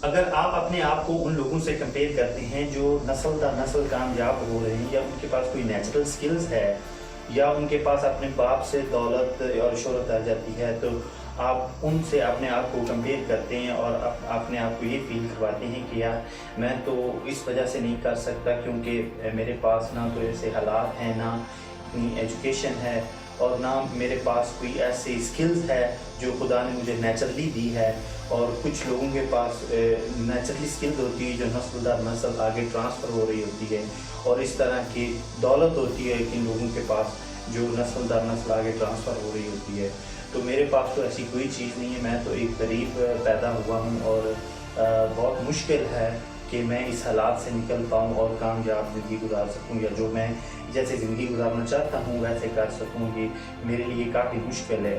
अगर आप अपने आप को उन लोगों से कंपेयर करते हैं जो नस्ल दर नस्ल कामयाब हो रहे हैं, या उनके पास कोई नेचुरल स्किल्स है, या उनके पास अपने बाप से दौलत और शोहरत आ जाती है, तो आप उनसे अपने आप को कंपेयर करते हैं और अपने आप को ये फील करवाते हैं कि यार मैं तो इस वजह से नहीं कर सकता क्योंकि मेरे पास ना तो ऐसे हालात हैं, ना इतनी एजुकेशन है, और ना मेरे पास कोई ऐसी स्किल्स है जो खुदा ने मुझे नेचुरली दी है। और कुछ लोगों के पास नेचुरली स्किल्स होती है जो नस्ल दर नस्ल आगे ट्रांसफ़र हो रही होती है, और इस तरह की दौलत होती है कि लोगों के पास जो नस्ल दर नस्ल आगे ट्रांसफ़र हो रही होती है। तो मेरे पास तो ऐसी कोई चीज़ नहीं है, मैं तो एक गरीब पैदा हुआ हूँ, और बहुत मुश्किल है कि मैं इस हालात से निकल पाऊँ और कामयाब ज़िंदगी गुजार सकूँ, या जो मैं जैसे ज़िंदगी गुजारना चाहता हूँ वैसे कर सकूँ। ये मेरे लिए काफ़ी मुश्किल है।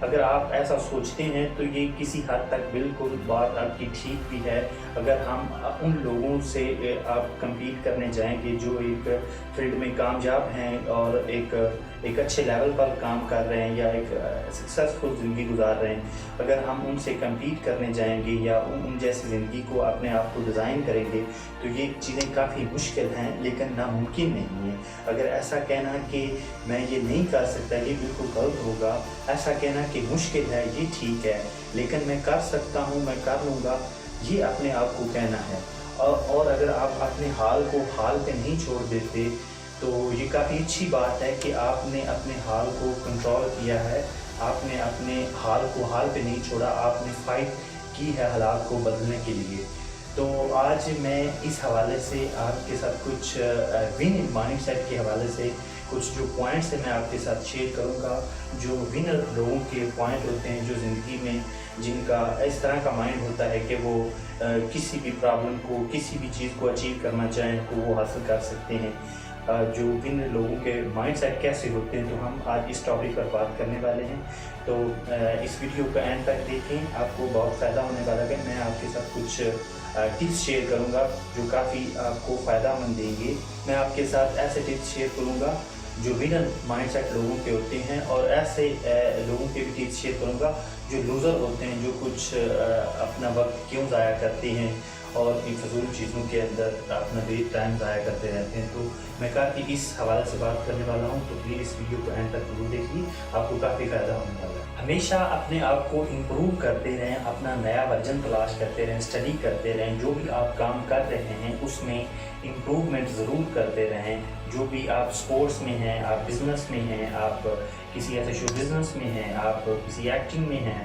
अगर आप ऐसा सोचते हैं तो ये किसी हद तक बिल्कुल बात आपकी ठीक भी है। अगर हम उन लोगों से आप कम्पीट करने जाएंगे जो एक फील्ड में कामयाब हैं और एक अच्छे लेवल पर काम कर रहे हैं, या एक सक्सेसफुल ज़िंदगी गुजार रहे हैं, अगर हम उनसे कम्पीट करने जाएंगे या उन जैसी ज़िंदगी को अपने आप को डिज़ाइन करेंगे, तो ये चीज़ें काफ़ी मुश्किल हैं लेकिन नामुमकिन नहीं है। अगर ऐसा कहना कि मैं ये नहीं कर सकता, ये बिल्कुल गलत होगा। ऐसा कहना कि मुश्किल है, ये ठीक है, लेकिन मैं कर सकता हूँ, मैं कर लूँगा, ये अपने आप को कहना है। और अगर आप अपने हाल को हाल पे नहीं छोड़ देते, तो ये काफ़ी अच्छी बात है कि आपने अपने हाल को कंट्रोल किया है, आपने अपने हाल को हाल पे नहीं छोड़ा, आपने फ़ाइट की है हालात को बदलने के लिए। तो आज मैं इस हवाले से आपके साथ कुछ विन माइंडसेट के हवाले से कुछ जो पॉइंट्स हैं मैं आपके साथ शेयर करूंगा, जो विनर लोगों के पॉइंट होते हैं, जो ज़िंदगी में जिनका इस तरह का माइंड होता है कि वो किसी भी प्रॉब्लम को, किसी भी चीज़ को अचीव करना चाहें तो वो हासिल कर सकते हैं। जो विनर लोगों के माइंडसेट कैसे होते हैं, तो हम आज इस टॉपिक पर बात करने वाले हैं। तो इस वीडियो का एंड तक देखें, आपको बहुत फ़ायदा होने वाला है। मैं आपके साथ कुछ टिप्स शेयर करूंगा जो काफ़ी आपको फ़ायदामंद देंगे। मैं आपके साथ ऐसे टिप्स शेयर करूंगा जो विनर माइंडसेट लोगों के होते हैं, और ऐसे लोगों के भी टिप्स शेयर करूंगा जो लूज़र होते हैं, जो कुछ अपना वक्त क्यों ज़ाया करते हैं और इन फजूल चीज़ों के अंदर अपना टाइम ज़ाया करते रहते हैं। तो मैं काफ़ी इस हवाले से बात करने वाला हूँ, तो प्लीज़ इस वीडियो को एंड तक जरूर देखिए, आपको काफ़ी फ़ायदा होने वाला है। हमेशा अपने आप को इम्प्रूव करते रहें, अपना नया वर्जन तलाश करते रहें, स्टडी करते रहें, जो भी आप काम कर रहे हैं उसमें इम्प्रूवमेंट ज़रूर करते रहें। जो भी आप स्पोर्ट्स में हैं, आप बिज़नेस में हैं, आप किसी ऐसे शो बिज़नेस में हैं, आप किसी एक्टिंग में हैं,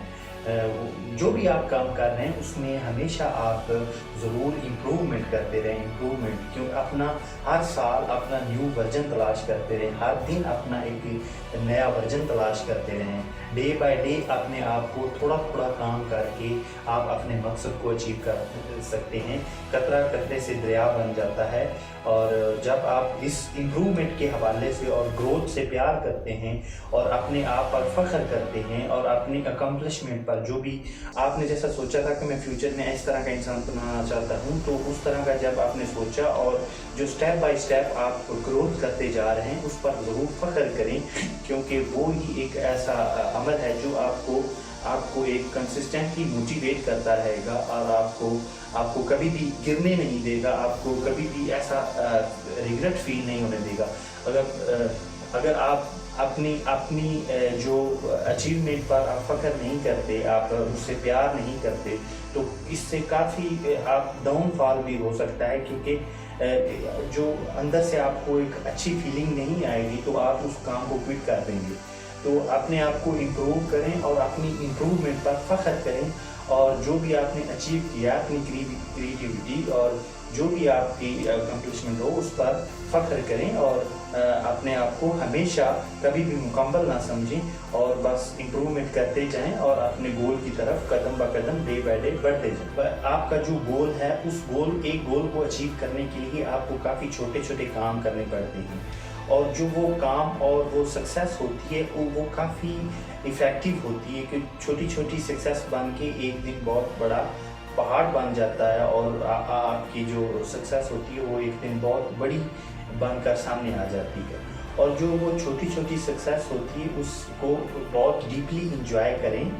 जो भी आप काम कर रहे हैं उसमें हमेशा आप ज़रूर इम्प्रूवमेंट करते रहें। इम्प्रूवमेंट क्यों, अपना हर साल अपना न्यू वर्जन तलाश करते रहें, हर दिन अपना एक नया वर्जन तलाश करते रहें। डे बाय डे अपने आप को थोड़ा थोड़ा काम करके आप अपने मकसद को अचीव कर सकते हैं। कतरा कतरे से दरिया बन जाता है, और जब आप इस इम्प्रूवमेंट के हवाले से और ग्रोथ से प्यार करते हैं और अपने आप पर फ़ख्र करते हैं और अपनी अकम्पलिशमेंट पर, जो भी आपने जैसा सोचा था कि मैं फ्यूचर में इस तरह का इंसान बनाना चाहता हूँ, तो उस तरह का जब आपने सोचा और जो स्टेप बाय स्टेप आप ग्रोथ करते जा रहे हैं उस पर ज़रूर फ़ख्र करें, क्योंकि वो ही एक ऐसा अमल है जो आपको एक कंसिस्टेंटली मोटिवेट करता रहेगा, और आपको कभी भी गिरने नहीं देगा, आपको कभी भी ऐसा रिग्रेट फील नहीं होने देगा। अगर आप अपनी जो अचीवमेंट पर आप फ़ख्र नहीं करते, आप उससे प्यार नहीं करते, तो इससे काफ़ी आप डाउनफॉल भी हो सकता है, क्योंकि जो अंदर से आपको एक अच्छी फीलिंग नहीं आएगी तो आप उस काम को क्विट कर देंगे। तो अपने आप को इम्प्रूव करें और अपनी इम्प्रूवमेंट पर फ़ख्र करें, और जो भी आपने अचीव किया, अपनी क्रिएटिविटी और जो भी आपकी अकम्पलिशमेंट हो उस पर फ़ख्र करें, और अपने आप को हमेशा कभी भी मुकम्मल ना समझें, और बस इम्प्रूवमेंट करते जाएं और अपने गोल की तरफ कदम ब कदम डे बाय डे बढ़ते जाएं। आपका जो गोल है, उस एक गोल को अचीव करने के लिए आपको काफ़ी छोटे छोटे काम करने पड़ते हैं, और जो वो काम और वो सक्सेस होती है वो काफ़ी इफ़ेक्टिव होती है, कि छोटी छोटी सक्सेस बन के एक दिन बहुत बड़ा पहाड़ बन जाता है, और आपकी जो सक्सेस होती है वो एक दिन बहुत बड़ी बनकर सामने आ जाती है। और जो वो छोटी छोटी सक्सेस होती है उसको बहुत डीपली इंजॉय करें,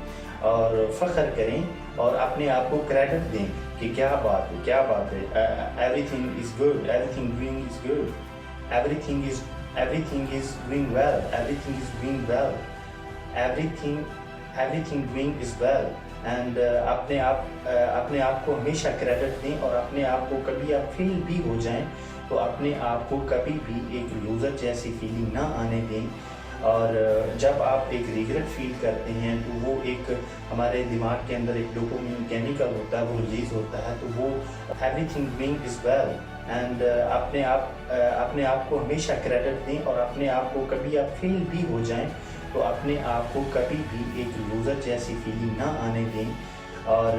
اور فخر کریں اور اپنے آپ کو کریڈٹ دیں کہ کیا بات ہے everything is good, everything doing is good, everything is doing well, everything is doing well, everything doing is well. And اپنے آپ کو ہمیشہ کریڈٹ دیں اور اپنے آپ کو کبھی آپ فیل بھی ہو جائیں تو اپنے آپ کو کبھی بھی ایک لوزر جیسی فیلنگ نہ آنے دیں. اور جب آپ ایک ریگریٹ فیل کرتے ہیں تو وہ ایک ہمارے دماغ کے اندر ایک ڈوپامین کیمیکل ہوتا ہے، وہ ریلیز ہوتا ہے، تو وہ everything doing is well. And اپنے آپ کو ہمیشہ کریڈٹ دیں اور اپنے آپ کو کبھی آپ فیل بھی ہو جائیں تو اپنے آپ کو کبھی بھی ایک لوزر جیسی فیلنگ نہ آنے دیں. اور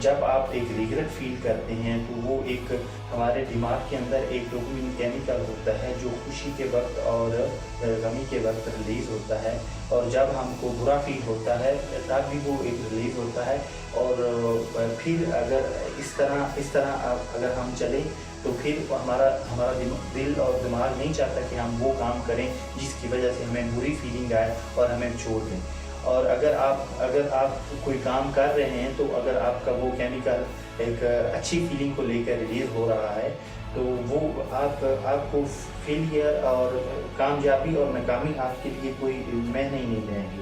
جب آپ ایک ریگریٹ فیل کرتے ہیں تو وہ ایک ہمارے دماغ کے اندر ایک ڈوپامین کیمیکل ہوتا ہے جو خوشی کے وقت اور غمی کے وقت ریلیز ہوتا ہے. اور جب ہم کو برا فیل ہوتا ہے تب بھی وہ ایک ریلیز ہوتا ہے. اور پھر اگر اس طرح اگر ہم چلیں تو پھر ہمارا دل اور دماغ نہیں چاہتا کہ ہم وہ کام کریں جس کی وجہ سے ہمیں بری فیلنگ آئے اور ہمیں چھوڑ دیں. اور اگر آپ کوئی کام کر رہے ہیں تو اگر آپ کا وہ کیمیکل ایک اچھی فیلنگ کو لے کر ریلیز ہو رہا ہے تو وہ آپ کو فیلئر اور کامیابی اور ناکامی آپ کے لیے کوئی معنی ہی نہیں دیں گے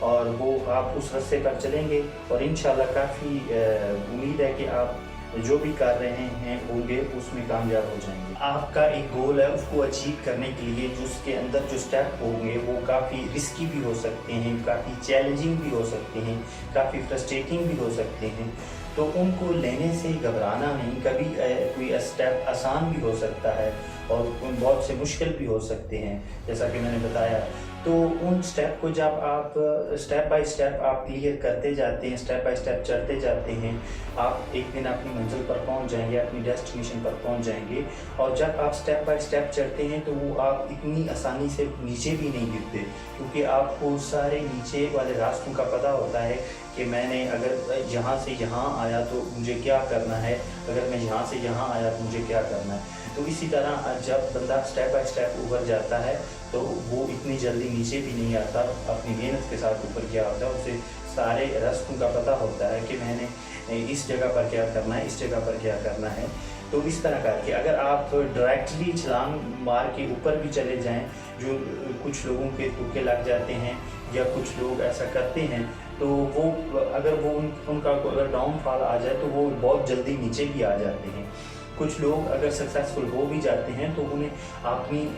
اور وہ آپ اس راستے پر چلیں گے. اور انشاءاللہ کافی امید ہے کہ آپ جو بھی کر رہے ہیں ہوں گے اس میں کامیاب ہو جائیں گے. آپ کا ایک گول ہے، اس کو اچیو کرنے کے لیے جو اس کے اندر جو سٹیپ ہوں گے وہ کافی رسکی بھی ہو سکتے ہیں، کافی چیلنجنگ بھی ہو سکتے ہیں، کافی فرسٹریٹنگ بھی ہو سکتے ہیں. تو ان کو لینے سے گھبرانا نہیں. کبھی کوئی اسٹیپ آسان بھی ہو سکتا ہے اور بہت سے مشکل بھی ہو سکتے ہیں جیسا کہ میں نے بتایا. تو ان سٹیپ کو جب آپ سٹیپ بائی سٹیپ آپ کلیئر کرتے جاتے ہیں، سٹیپ بائی سٹیپ چڑھتے جاتے ہیں، آپ ایک دن اپنی منزل پر پہنچ جائیں گے، اپنی ڈیسٹینیشن پر پہنچ جائیں گے. اور جب آپ سٹیپ بائی سٹیپ چڑھتے ہیں تو وہ آپ اتنی آسانی سے نیچے بھی نہیں گرتے کیونکہ آپ کو سارے نیچے والے راستوں کا پتہ ہوتا ہے کہ میں نے اگر یہاں سے یہاں آیا تو مجھے کیا کرنا ہے، اگر میں یہاں سے یہاں آیا تو مجھے کیا کرنا ہے. تو اسی طرح جب بندہ سٹیپ بائی سٹیپ اوپر جاتا ہے تو وہ اتنی جلدی نیچے بھی نہیں آتا. اپنی محنت کے ساتھ اوپر کیا ہوتا ہے، اسے سارے راستوں کا پتہ ہوتا ہے کہ میں نے اس جگہ پر کیا کرنا ہے، اس جگہ پر کیا کرنا ہے. تو اس طرح کر کے اگر آپ ڈائریکٹلی چھلانگ مار کے اوپر بھی چلے جائیں، جو کچھ لوگوں کے تکے لگ جاتے ہیں یا کچھ لوگ ایسا کرتے ہیں، تو وہ اگر ان کا اگر ڈاؤن فال آ جائے تو وہ بہت جلدی نیچے بھی آ جاتے ہیں. کچھ لوگ اگر سکسیزفل ہو بھی جاتے ہیں تو انہیں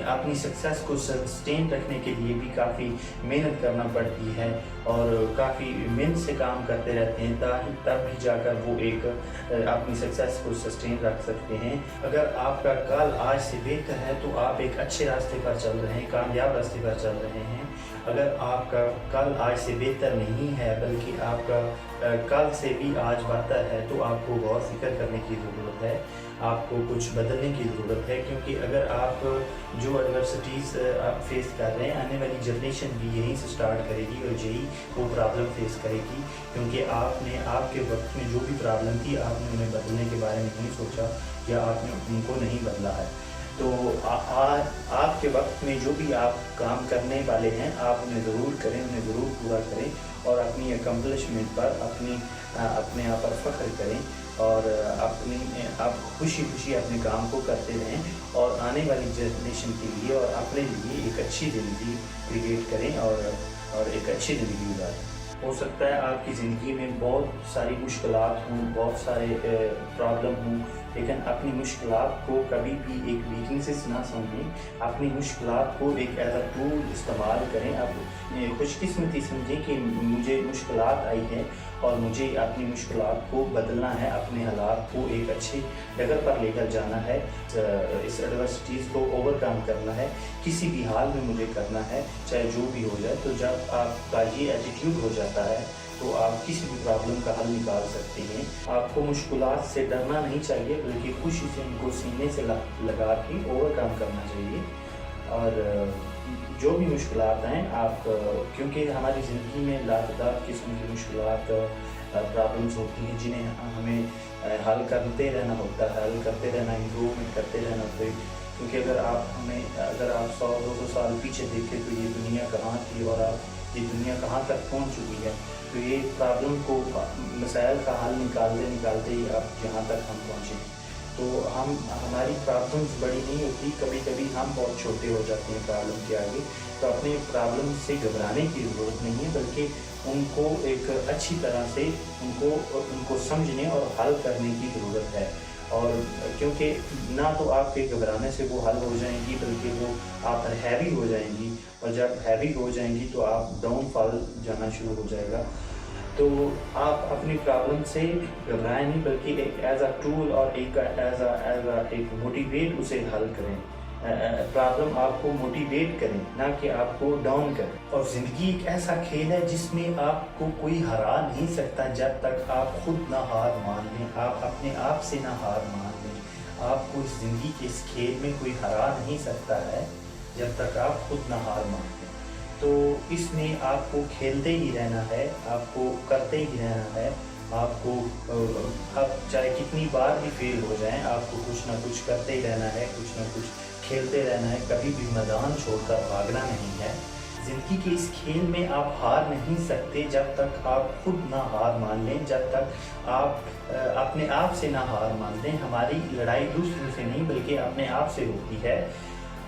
اپنی سکسیز کو سسٹین رکھنے کے لیے بھی کافی محنت کرنا پڑتی ہے اور کافی محنت سے کام کرتے رہتے ہیں تب بھی جا کر وہ ایک اپنی سکسیز کو سسٹین رکھ سکتے ہیں. اگر آپ کا کل آج سے بہتر ہے تو آپ ایک اچھے راستے پر چل رہے ہیں، کامیاب راستے پر چل رہے ہیں. اگر آپ کا کل آج سے بہتر نہیں ہے بلکہ آپ کا کل سے بھی آج بدتر ہے تو آپ کو غور فکر کرنے کی ضرورت ہے، آپ کو کچھ بدلنے کی ضرورت ہے. کیونکہ اگر آپ جو ایڈورسٹیز آپ فیس کر رہے ہیں، آنے والی جنریشن بھی یہیں سے سٹارٹ کرے گی اور یہی وہ پرابلم فیس کرے گی. کیونکہ آپ کے وقت میں جو بھی پرابلم تھی آپ نے انہیں بدلنے کے بارے میں نہیں سوچا یا آپ نے ان کو نہیں بدلا ہے. تو آپ کے وقت میں جو بھی آپ کام کرنے والے ہیں آپ انہیں ضرور کریں، انہیں ضرور پورا کریں اور اپنی اکمپلشمنٹ پر اپنے آپ پر فخر کریں اور آپ خوشی اپنے کام کو کرتے رہیں اور آنے والی جنریشن کے لیے اور اپنے لیے ایک اچھی زندگی کریٹ کریں اور ایک اچھی زندگی گزاریں. ہو سکتا ہے آپ کی زندگی میں بہت ساری مشکلات ہوں، بہت سارے پرابلم ہوں، لیکن اپنی مشکلات کو کبھی بھی ایک ویکنیسز نہ سمجھیں. اپنی مشکلات کو ایک ایز اے ٹول استعمال کریں. آپ خوش قسمتی سمجھیں کہ مجھے مشکلات آئی ہیں اور مجھے اپنی مشکلات کو بدلنا ہے، اپنے حالات کو ایک اچھی جگہ پر لے کر جانا ہے، اس ایڈورسٹیز کو اوور کم کرنا ہے، کسی بھی حال میں مجھے کرنا ہے چاہے جو بھی ہو جائے. تو جب آپ کا یہ ایٹیٹیوڈ ہو جاتا ہے تو آپ کسی بھی پرابلم کا حل نکال سکتے ہیں. آپ کو مشکلات سے ڈرنا نہیں چاہیے بلکہ خوشی سے ان کو سینے سے لگا کے اوور کم کرنا چاہیے. اور جو بھی مشکلات ہیں کیونکہ ہماری زندگی میں لاتعداد قسم کی مشکلات پرابلمس ہوتی ہیں جنہیں ہمیں حل کرتے رہنا ہوتا ہے، حل کرتے رہنا، امپروومنٹ کرتے رہنا ہوتا ہے. کیونکہ اگر آپ 100-200 سال پیچھے دیکھیں تو یہ دنیا کہاں تھی اور آپ ये दुनिया कहाँ तक पहुँच चुकी है। तो ये प्रॉब्लम को मसाइल का हल निकालते निकालते ही अब जहाँ तक हम पहुँचे हैं। तो हमारी प्रॉब्लम्स बड़ी नहीं होती, कभी कभी हम बहुत छोटे हो जाते हैं प्रॉब्लम के आगे। तो अपने प्रॉब्लम से घबराने की ज़रूरत नहीं है, बल्कि उनको एक अच्छी तरह से उनको समझने और हल करने की ज़रूरत है। और क्योंकि ना तो आपके घबराने से वो हल हो जाएंगी, बल्कि वो आप पर हैवी हो जाएंगी, और जब हैवी हो जाएंगी तो आप डाउनफॉल जाना शुरू हो जाएगा। तो आप अपनी प्रॉब्लम से घबराएं नहीं, बल्कि एक एज अ टूल और एक मोटिवेट उसे हल करें। प्रॉब्लम आपको मोटिवेट करें, ना कि आपको डाउन करें। और ज़िंदगी एक ऐसा खेल है जिसमें आपको कोई हरा नहीं सकता जब तक आप खुद ना हार मान लें, आप अपने आप से ना हार मान लें। आपको इस ज़िंदगी के इस खेल में कोई हरा नहीं सकता है जब तक आप खुद ना हार मान लें। तो इसमें आपको खेलते ही रहना है, आपको करते ही रहना है। आपको आप चाहे कितनी बार भी फेल हो जाएं, आपको कुछ ना कुछ करते ही रहना है, कुछ ना कुछ खेलते रहना है। कभी भी मैदान छोड़कर भागना नहीं है। ज़िंदगी के इस खेल में आप हार नहीं सकते जब तक आप खुद ना हार मान लें, जब तक आप अपने आप से ना हार मान लें। हमारी लड़ाई दूसरों से नहीं, बल्कि अपने आप से होती है।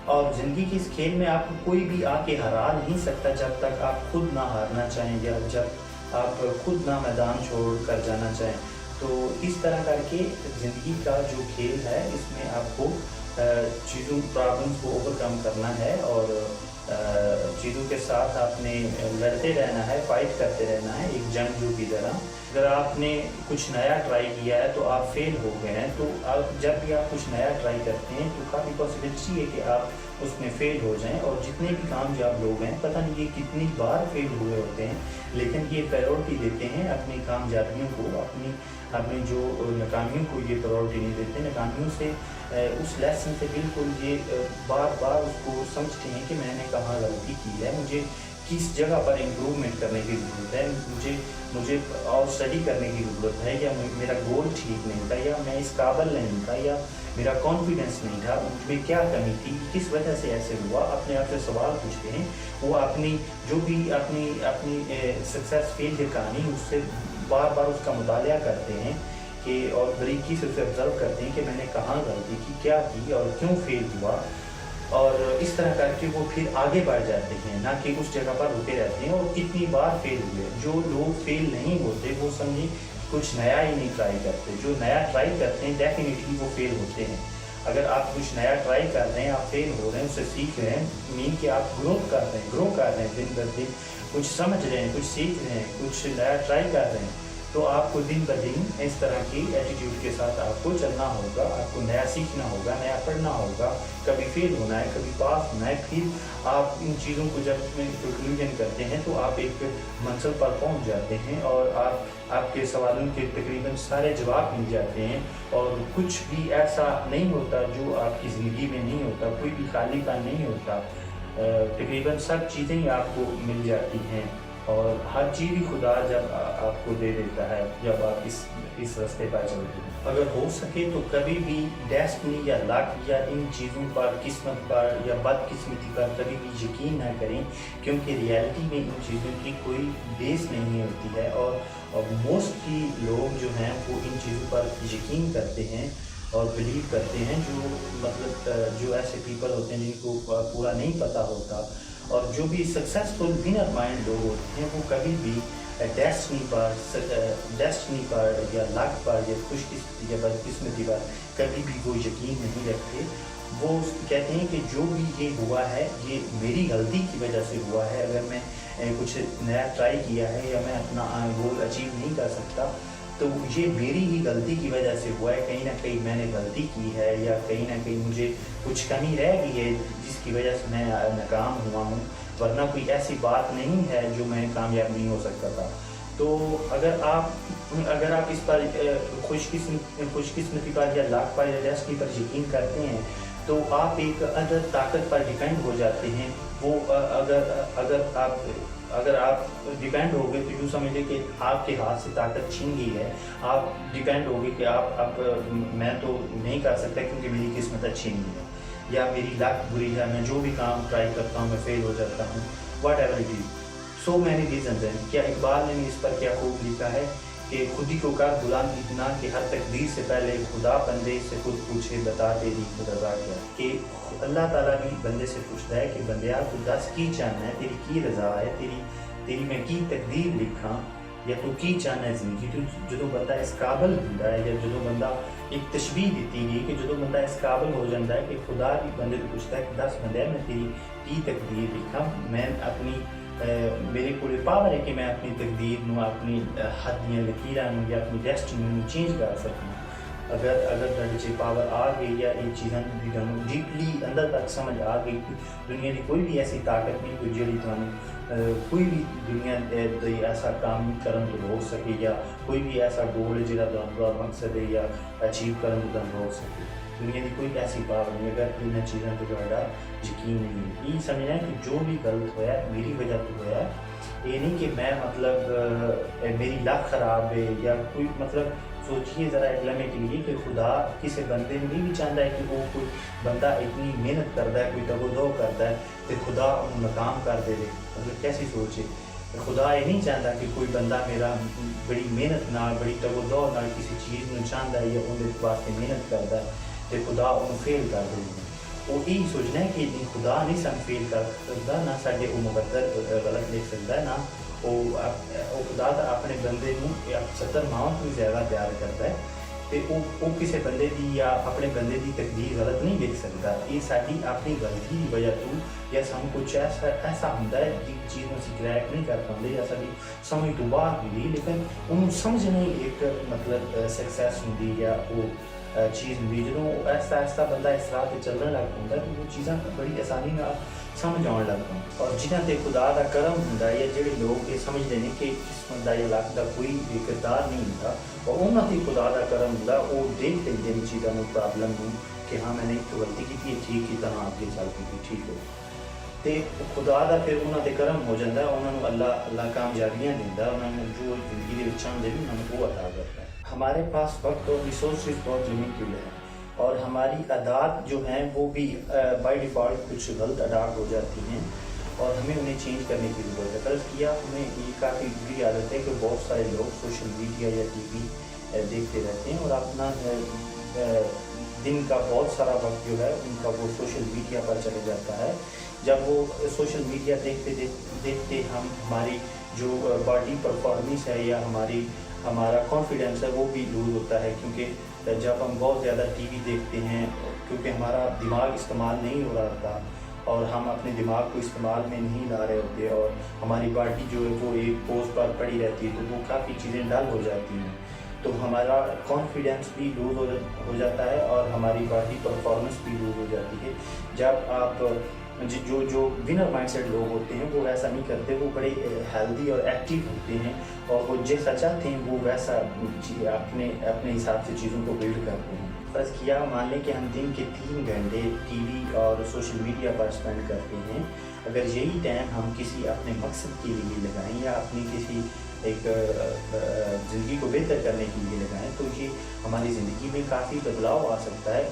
और ज़िंदगी के इस खेल में आपको कोई भी आके हरा नहीं सकता जब तक आप खुद ना हारना चाहें, या जब आप खुद ना मैदान छोड़ कर जाना चाहें। तो इस तरह करके ज़िंदगी का जो खेल है, इसमें आपको चीज़ों प्रॉब्लम्स को ओवरकम करना है, और चीज़ों के साथ आपने लड़ते रहना है, फाइट करते रहना है, एक जंगजू की तरह। अगर आपने कुछ नया ट्राई किया है तो आप फेल हो गए हैं, तो आप जब भी आप कुछ नया ट्राई करते हैं तो काफ़ी पॉसिबिलिटी है कि आप उसमें फेल हो जाएं। और जितने भी कामयाब लोग हैं, पता नहीं ये कितनी बार फेल हुए होते हैं, लेकिन ये प्रायोरिटी देते हैं अपनी कामयाबियों को, अपनी जो नाकामियों को ये प्रायोरिटी नहीं देते। नाकामियों से उस लेसन से बिल्कुल ये बार बार उसको समझते हैं कि मैंने कहाँ गलती की है, मुझे किस जगह पर इम्प्रूवमेंट करने की ज़रूरत है, मुझे और स्टडी करने की ज़रूरत है, या मेरा गोल ठीक नहीं था, या मैं इस काबिल नहीं था, या मेरा कॉन्फिडेंस नहीं था, मुझमें क्या कमी थी, किस वजह से ऐसे हुआ। अपने आप से सवाल पूछते हैं। वो अपनी जो भी अपनी सक्सेस फेलियर कहानी, उससे बार बार उसका मुतालिया करते हैं कि और बारीकी से उसे ऑब्जर्व करते हैं कि मैंने कहाँ गलती की, क्या की और क्यों फेल हुआ। और इस तरह करके वो फिर आगे बढ़ जाते हैं, ना कि उस जगह पर रुके रहते हैं और कितनी बार फेल हुए। जो लोग फेल नहीं होते वो समझिए कुछ नया ही नहीं ट्राई करते। जो नया ट्राई करते हैं डेफिनेटली वो फेल होते हैं। अगर आप कुछ नया ट्राई कर रहे हैं, आप फेल हो रहे हैं, उससे सीख रहे हैं, मीन कि आप ग्रो कर रहे हैं दिन ब दिन, कुछ समझ रहे हैं, कुछ सीख रहे हैं, कुछ नया ट्राई कर रहे हैं, तो आपको दिन ब दिन इस तरह की एटीट्यूड के साथ आपको चलना होगा। आपको नया सीखना होगा, नया पढ़ना होगा। कभी फेल होना है, कभी पास होना है। फिर आप इन चीज़ों को जब कंक्लूजन करते हैं तो आप एक मंजिल पर पहुंच जाते हैं, और आपके सवालों के तकरीबन सारे जवाब मिल जाते हैं। और कुछ भी ऐसा नहीं होता जो आपकी ज़िंदगी में नहीं होता, कोई भी खालीपन नहीं होता। तकरीबन सब चीज़ें ही आपको मिल जाती हैं, और हर चीज़ ही खुदा जब आपको दे देता है, जब आप इस रास्ते पर चलते हैं। अगर हो सके तो कभी भी डेस्टिनी या लक या इन चीज़ों पर, किस्मत पर या बदकिस्मती पर कभी भी यकीन ना करें, क्योंकि रियलिटी में इन चीज़ों की कोई बेस नहीं होती है। और मोस्टली लोग जो हैं वो इन चीज़ों पर यकीन करते हैं और बिलीव करते हैं, जो ऐसे पीपल होते हैं जिनको पूरा नहीं पता होता। और जो भी सक्सेसफुल विनर माइंड लोग होते हैं वो कभी भी डेस्टिनी पर या लक पर या बदकिस्मती पर कभी भी वो यकीन नहीं रखते। वो कहते हैं कि जो भी ये हुआ है ये मेरी गलती की वजह से हुआ है। अगर मैं कुछ नया ट्राई किया है या मैं अपना गोल अचीव नहीं कर सकता तो ये मेरी ही गलती की वजह से हुआ है। कहीं ना कहीं मैंने गलती की है, या कहीं ना कहीं मुझे कुछ कमी रह गई है जिसकी वजह से मैं नाकाम हुआ हूँ, वरना कोई ऐसी बात नहीं है जो मैं कामयाब नहीं हो सकता था। तो अगर आप इस पर खुशकिस्मती पर या लक पर या डेस्टिनी पर यकीन करते हैं तो आप एक अदर ताकत पर डिपेंड हो जाते हैं। वो अगर आप डिपेंड हो गए तो यूँ समझिए कि आपके हाथ से ताकत छीन गई है। आप डिपेंड हो गए कि मैं तो नहीं कर सकता क्योंकि मेरी किस्मत अच्छी नहीं है, या मेरी लक बुरी है, मैं जो भी काम ट्राई करता हूँ मैं फेल हो जाता हूँ, what ever it is. so many reasons ہیں. کیا اقبال نے اس پر کیا خوب لکھا ہے کہ خودی کو کر بلند اتنا کہ ہر تقدیر سے پہلے خدا بندے سے خود پوچھے بتا تیری رضا کیا. کہ اللہ تعالیٰ بھی بندے سے پوچھتا ہے کہ بندیا تو دس کی چاہنا ہے, تیری کی رضا ہے, تیری میں کی تقدیر لکھاں یا تو کی چاہنا ہے زندگی. تو جدو بندہ اس قابل ہوتا ہے یا جدو بندہ ایک تشبیہ دیتی گئی کہ جدو بندہ اس قابل ہو جاتا ہے کہ خدا بھی بندے کو پوچھتا ہے کہ 10 بندے میں تیری کی تقدیر لکھاں, میں اپنی میرے کو پاور ہے کہ میں اپنی تقدیر نو اپنی حد یا لکیراں یا اپنی ڈیسٹنی نو چینج کر سکوں. اگر تھوڑے پاور آ گئی یا یہ چیزاں ڈیپلی اندر تک سمجھ آ گئی کہ دنیا کی کوئی بھی ایسی طاقت نہیں کوئی جڑی تمہیں کوئی بھی دنیا ایسا کام کرن تو روک سکے یا کوئی بھی ایسا گول ہے جہاں تمہارا مقصد ہے یا اچیو کرن تو روک سکے. دنیا کی کوئی ایسی پاور نہیں اگر ان چیزوں پہ تھوڑا یقین نہیں. یہ سمجھنا ہے کہ جو بھی غلط ہوا ہے میری وجہ تو ہوا ہے, یہ نہیں کہ میں مطلب میری لک خراب ہے یا کوئی مطلب. سوچیے ذرا ایک لمحے کے لیے کہ خدا کسی بندے میں نہیں بھی چاہتا ہے کہ وہ کوئی بندہ اتنی محنت کرتا ہے کوئی تگ و دو کرتا ہے کہ خدا ان ناکام کر دے. مطلب کیسی سوچ ہے, خدا یہ نہیں چاہتا کہ کوئی بندہ میرا بڑی محنت نال بڑی تگ و دو نال کسی چیز میں چاہتا ہے یا ان واسطے محنت کرتا ہے تو خدا انہوں فیل کر دے. وہ یہی سوچنا ہے کہ خدا نہیں سن فیل کر سکتا, نہ سارے وہ مقدر غلط لکھ سکتا ہے, نہ وہ خدا اپنے بندے کو 70 ماہ تو زیادہ پیار کرتا ہے تو وہ کسی بندے کی یا اپنے بندے کی تقدیر غلط نہیں لکھ سکتا. یہ ساری اپنی غلطی کی وجہ تو یا سن کچھ ایسا ہوتا ہے جس چیز میں اسی کریک نہیں کر پاتے یا ساری سمجھ تو باہر ملی, لیکن انہوں سمجھنے ایک مطلب سکسیس ہوتی یا وہ چیز ہوتی. جب ایسا ایسا بندہ اس راہ پہ چلنے لگ پاتا ہے تو وہ چیزاں بڑی آسانی نال سمجھ آن لگ پاؤں. اور جنہاں تے خدا دا کرم ہوتا ہے یا جڑے لوگ یہ سمجھتے ہیں کہ اس بندہ یا لک دا کوئی کردار نہیں ہوتا اور انہاں تے خدا دا کرم ہوتا ہے, وہ دیکھ لیتے ہیں چیزوں میں پرابلم ہوں کہ ہاں میں نے ایک غلطی کی تھی ٹھیک کی طرح آپ کے ساتھ کی ٹھیک ہو تو خدا دا پھر انہاں تے کرم ہو جاتا ہے. انہوں اللہ کامیابیاں دیتا ہے, انہوں نے جو زندگی دے چاہتے ہیں انہوں نے وہ عطا کرتا ہے. ہمارے پاس وقت اور ریسورسز بہت لمیٹڈ ہے اور ہماری عادات جو ہیں وہ بھی بائی ڈیفالٹ کچھ غلط اڈاپٹ ہو جاتی ہیں اور ہمیں انہیں چینج کرنے کی ضرورت ہے. فرض کیا ہمیں یہ کافی بری عادت ہے کہ بہت سارے لوگ سوشل میڈیا یا ٹی وی دیکھتے رہتے ہیں اور اپنا دن کا بہت سارا وقت جو ہے ان کا وہ سوشل میڈیا پر چلے جاتا ہے. جب وہ سوشل میڈیا دیکھتے ہماری جو باڈی پرفارمنس ہے یا ہمارا کانفیڈنس ہے وہ بھی لوز ہوتا ہے, کیونکہ جب ہم بہت زیادہ ٹی وی دیکھتے ہیں کیونکہ ہمارا دماغ استعمال نہیں ہو رہا ہوتا اور ہم اپنے دماغ کو استعمال میں نہیں لا رہے ہوتے اور ہماری باڈی جو ہے وہ ایک پوز پر پڑی رہتی ہے تو وہ کافی چیزیں ڈل ہو جاتی ہیں, تو ہمارا کانفیڈنس بھی لوز ہو جاتا ہے اور ہماری باڈی پرفارمنس بھی لوز ہو جاتی ہے. جب آپ جو ونر مائنڈ سیٹ لوگ ہوتے ہیں وہ ایسا نہیں کرتے, وہ بڑے ہیلدی اور ایکٹیو ہوتے ہیں اور وہ جیسا چاہتے ہیں وہ ویسا اپنے حساب سے چیزوں کو بلڈ کرتے ہیں. فرض کیا مان لیں کہ ہم دن کے 3 گھنٹے ٹی وی اور سوشل میڈیا پر اسپینڈ کرتے ہیں. اگر یہی ٹائم ہم کسی اپنے مقصد کے لیے لگائیں یا اپنی کسی ایک زندگی کو بہتر کرنے کے لیے لگائیں تو یہ ہماری زندگی میں کافی بدلاؤ آ سکتا ہے.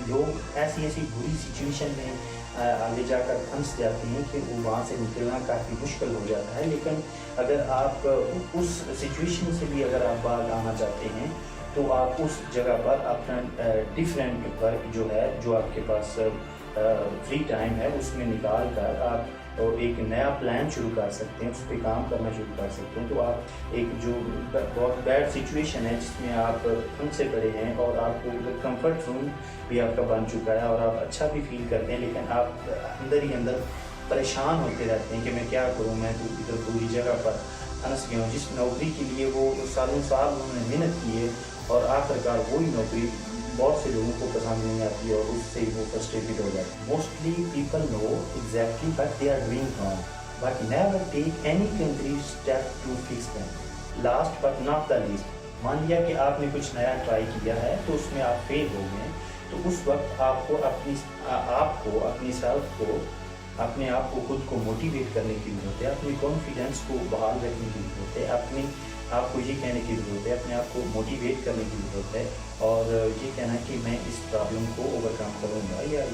لوگ ایسی بری سچویشن میں آگے جا کر پھنس جاتے ہیں کہ وہ وہاں سے نکلنا کافی مشکل ہو جاتا ہے. لیکن اگر آپ اس سچویشن سے بھی اگر آپ باہر آنا چاہتے ہیں تو آپ اس جگہ پر اپنا ڈفرینٹ ورک جو ہے جو آپ کے پاس فری ٹائم ہے اس میں نکال کر آپ ایک نیا پلان شروع کر سکتے ہیں, اس پہ کام کرنا شروع کر سکتے ہیں. تو آپ ایک جو بہت بیڈ سچویشن ہے جس میں آپ پھنسے پڑے ہیں اور آپ کو کمفرٹ زون بھی آپ کا بن چکا ہے اور آپ اچھا بھی فیل کرتے ہیں لیکن آپ اندر ہی اندر پریشان ہوتے رہتے ہیں کہ میں کیا کروں, میں تو ادھر پوری جگہ پر پھنس گیا ہوں. جس نوکری کے لیے وہ سالوں سال انہوں نے محنت کی ہے اور آخرکار وہی نوکری بہت سے لوگوں کو پسند نہیں آتی اور اس سے وہ فرسٹریٹڈ ہو جاتے ہیں. Mostly people know exactly but they are doing wrong but never take any concrete step to fix them. Last but not the least, مان لیا کہ آپ نے کچھ نیا ٹرائی کیا ہے تو اس میں آپ فیل ہو گئے تو اس وقت آپ کو اپنی سیلف کو اپنے آپ کو خود کو موٹیویٹ کرنے کی ضرورت ہے, اپنی کانفیڈنس کو بحال رکھنے کی ضرورت ہے, آپ کو یہ کہنے کی ضرورت ہے, اپنے آپ کو موٹیویٹ کرنے کی ضرورت ہے اور یہ کہنا کہ میں اس پرابلم کو اوور کم کروں گا یا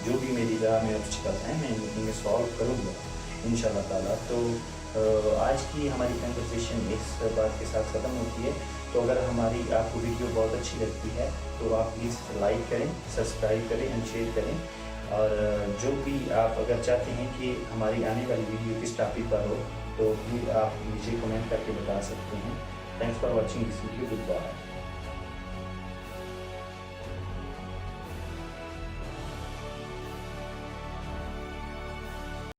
جو بھی میری راہ میں obstacles ہیں میں انہیں سالو کروں گا انشاءاللہ تعالیٰ. تو आज की हमारी कन्वर्सेशन इस बात के साथ ख़त्म होती है। तो अगर हमारी आपको वीडियो बहुत अच्छी लगती है तो आप प्लीज़ लाइक करें, सब्सक्राइब करें एंड शेयर करें। और जो भी आप अगर चाहते हैं कि हमारी आने वाली वीडियो किस टॉपिक पर हो तो प्लीज़ आप नीचे कमेंट करके बता सकते हैं। Thanks for watching this video, good bye.